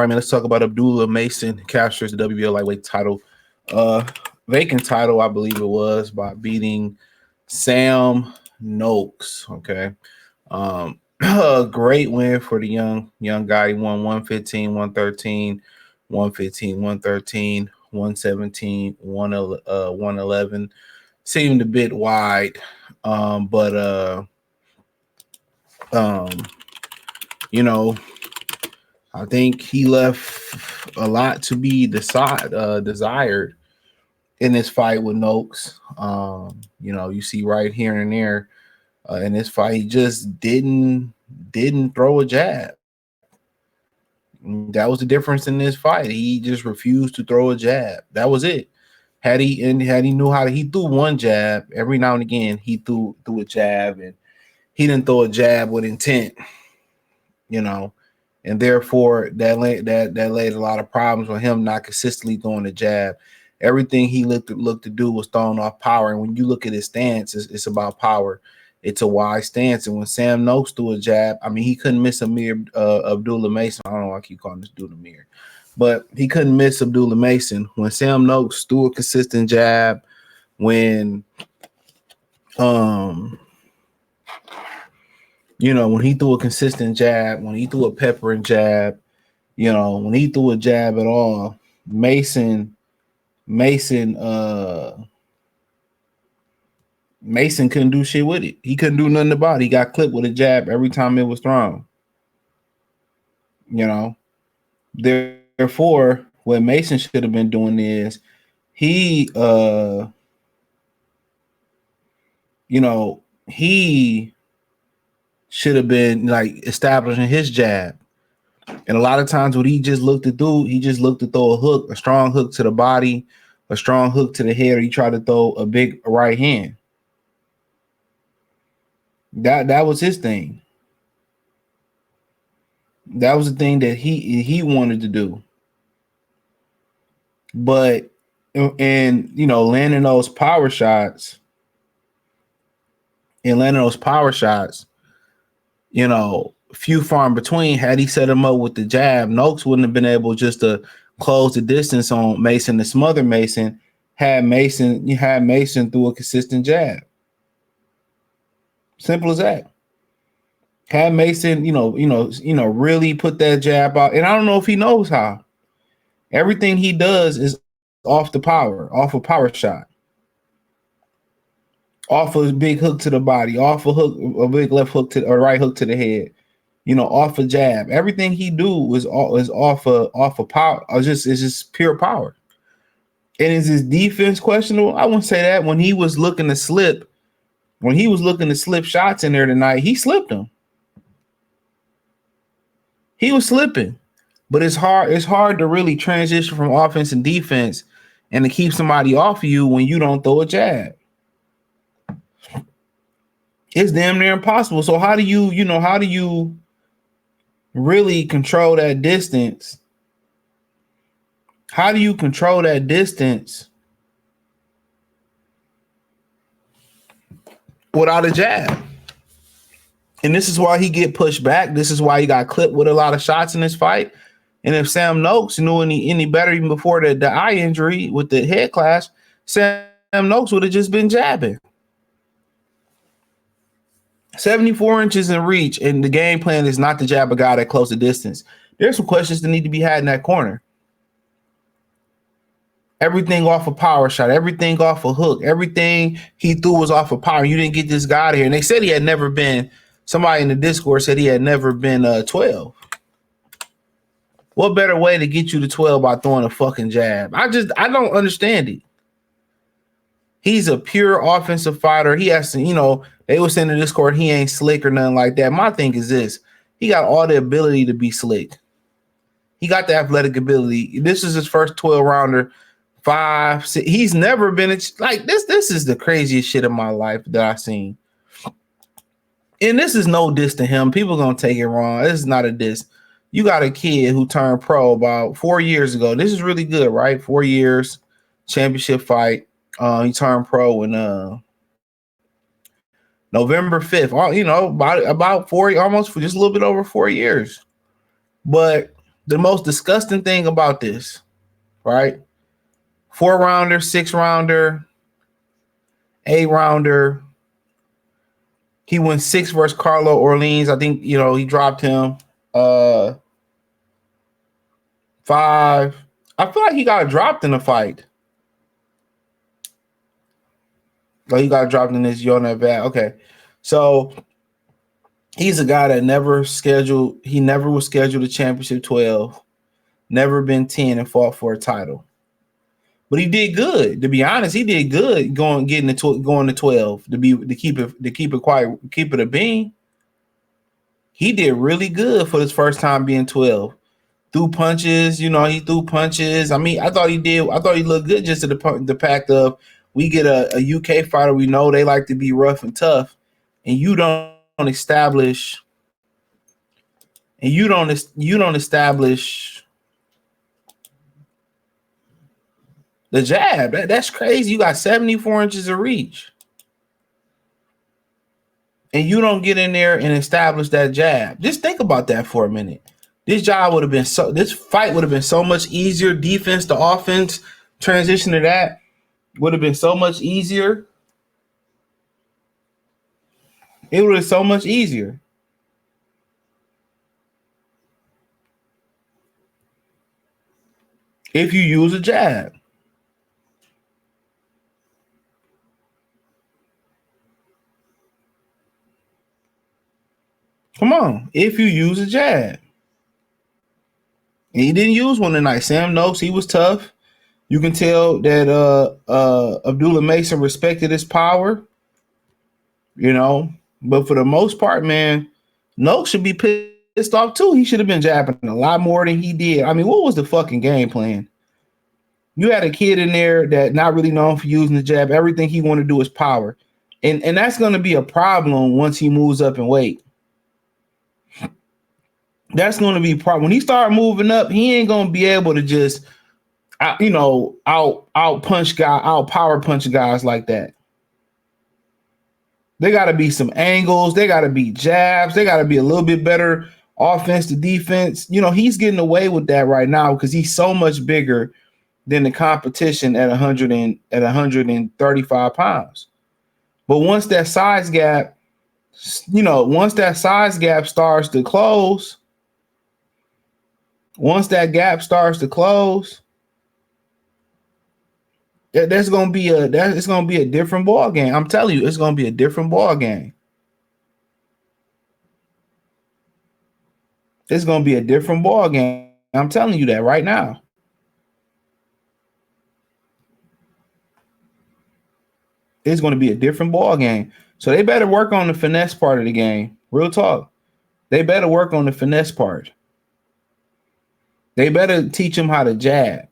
man. Let's talk about Abdullah Mason captures the WBO lightweight title, vacant title, I believe it was, by beating Sam Noakes. Okay, a great win for the young guy. He won 115, 113, 115, 113, 117, 111. Seemed a bit wide, but you know, I think he left a lot to be desired in this fight with Noakes. You know, you see right here and there in this fight, he just didn't throw a jab. That was the difference in this fight. He just refused to throw a jab. That was it. Had he knew how to, he threw one jab every now and again. He threw a jab, and he didn't throw a jab with intent. You know, and therefore that laid a lot of problems with him not consistently throwing a jab. Everything he looked to do was throwing off power. And when you look at his stance, it's about power. It's a wide stance. And when Sam Noakes threw a jab, I mean, he couldn't miss Abdullah Mason. I don't know why I keep calling this dude Amir, but he couldn't miss Abdullah Mason. When Sam Noakes threw a consistent jab, when you know, when he threw a consistent jab, when he threw a peppering jab, you know, when he threw a jab at all, Mason couldn't do shit with it. He couldn't do nothing about it. He got clipped with a jab every time it was thrown. You know, therefore, what Mason should have been doing is he should have been like establishing his jab. And a lot of times what he just looked to do, he just looked to throw a hook, a strong hook to the body, a strong hook to the head, or he tried to throw a big right hand. That was his thing. That was the thing that he wanted to do. But and you know, landing those power shots, you know, few far in between. Had he set him up with the jab, Noakes wouldn't have been able just to close the distance on Mason to smother Mason. Had Mason through a consistent jab. Simple as that. Had Mason, really put that jab out. And I don't know if he knows how. Everything he does is off the power, off a power shot. Off a big hook to the body, off a hook, a big left hook to or right hook to the head, you know, off a jab. Everything he do is off a power. It's just pure power. And is his defense questionable? I wouldn't say that. When he was looking to slip shots in there tonight, he slipped them. He was slipping, but it's hard to really transition from offense and defense and to keep somebody off of you when you don't throw a jab. It's damn near impossible. So how do you really control that distance? How do you control that distance without a jab? And this is why he get pushed back. This is why he got clipped with a lot of shots in this fight. And if Sam Noakes knew any better even before the eye injury with the head clash, Sam Noakes would have just been jabbing. 74 inches in reach, and the game plan is not to jab a guy that close the distance. There's some questions that need to be had in that corner. Everything off a power shot, everything off a hook, everything he threw was off a power. You didn't get this guy out of here. And they said he had never been, somebody in the Discord said he had never been 12. What better way to get you to 12 by throwing a fucking jab? I don't understand it. He's a pure offensive fighter. He has to, they were saying in Discord he ain't slick or nothing like that. My thing is this. He got all the ability to be slick. He got the athletic ability. This is his first 12-rounder. 5, 6. He's never been like this. This is the craziest shit in my life that I've seen. And this is no diss to him. People gonna take it wrong. This is not a diss. You got a kid who turned pro about 4 years ago. This is really good, right? 4 years, championship fight. He turned pro in November 5th. About 4, almost for just a little bit over 4 years. But The most disgusting thing about this, right? 4-rounder, 6-rounder, 8-rounder. He went 6 versus Carlo Orleans. I think, he dropped him 5. I feel like he got dropped in the fight. Oh, he got dropped in this Yona Vat. Okay. So he's a guy that never was scheduled a championship 12, never been 10 and fought for a title. But he did good. To be honest, he did good going to 12 to keep it quiet, keep it a bean. He did really good for his first time being 12. Threw punches, he threw punches. I mean, I thought he looked good just to the fact of we get a UK fighter we know they like to be rough and tough, and you don't establish the jab. That's crazy. You got 74 inches of reach, and you don't get in there and establish that jab. Just think about that for a minute. This fight would have been so much easier. Defense to offense, transition to that would have been so much easier. It would have been so much easier. If you use a jab. Come on. If you use a jab. And he didn't use one tonight. Sam Noakes, he was tough. You can tell that Abdullah Mason respected his power. But for the most part, man, Noakes should be pissed off too. He should have been jabbing a lot more than he did. I mean, what was the fucking game plan? You had a kid in there that not really known for using the jab. Everything he wanted to do is power. And that's going to be a problem once he moves up in weight. That's going to be a problem. When he start moving up, he ain't going to be able to just, out power punch guys like that. They got to be some angles. They got to be jabs. They got to be a little bit better offense to defense. He's getting away with that right now because he's so much bigger than the competition at 135 pounds. But once that size gap starts to close, it's gonna be a different ball game. I'm telling you, it's gonna be a different ball game. It's gonna be a different ball game. I'm telling you that right now. It's gonna be a different ball game. So they better work on the finesse part of the game. Real talk. They better work on the finesse part. They better teach them how to jab.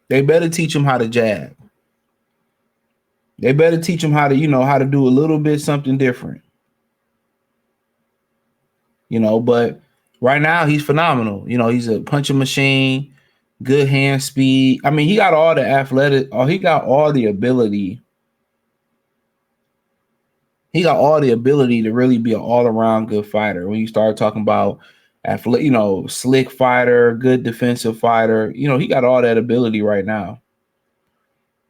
They better teach them how to jab. They better teach them how to, how to do a little bit something different. But right now he's phenomenal. He's a punching machine, good hand speed. I mean, he got all the he got all the ability. He got all the ability to really be an all-around good fighter. When you start talking about slick fighter, good defensive fighter, he got all that ability right now.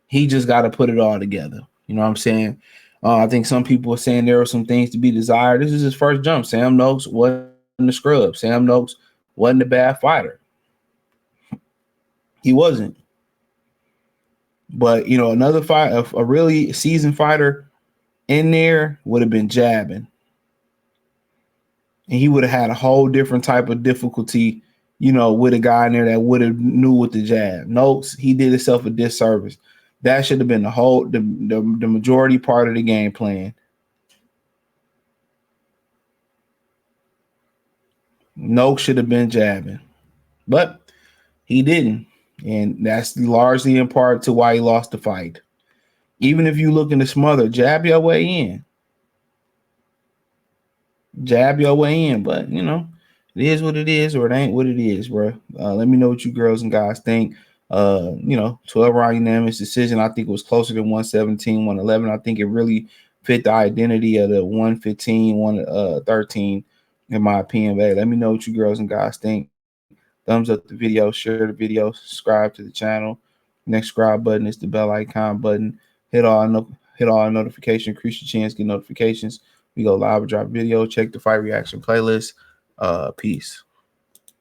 He just got to put it all together. You know what I'm saying? I think some people are saying there are some things to be desired. This is his first jump. Sam Noakes wasn't a scrub. Sam Noakes wasn't a bad fighter. He wasn't. But, another fight, a really seasoned fighter in there would have been jabbing. And he would have had a whole different type of difficulty, with a guy in there that would have knew with the jab. Noakes, he did himself a disservice. That should have been the majority part of the game plan. Noakes should have been jabbing, but he didn't. And that's largely in part to why he lost the fight. Even if you look in the smother, jab your way in. Jab your way in, but it is what it is, or it ain't what it is, bro. Let me know what you girls and guys think. 12 round unanimous decision. I think it was closer to 117, 111. I think it really fit the identity of the 115, 113, in my opinion. But hey, let me know what you girls and guys think. Thumbs up the video, share the video, subscribe to the channel. Next subscribe button is the bell icon button. Hit all notifications, increase your chance, get notifications. We go live or drop video. Check the fight reaction playlist. Peace.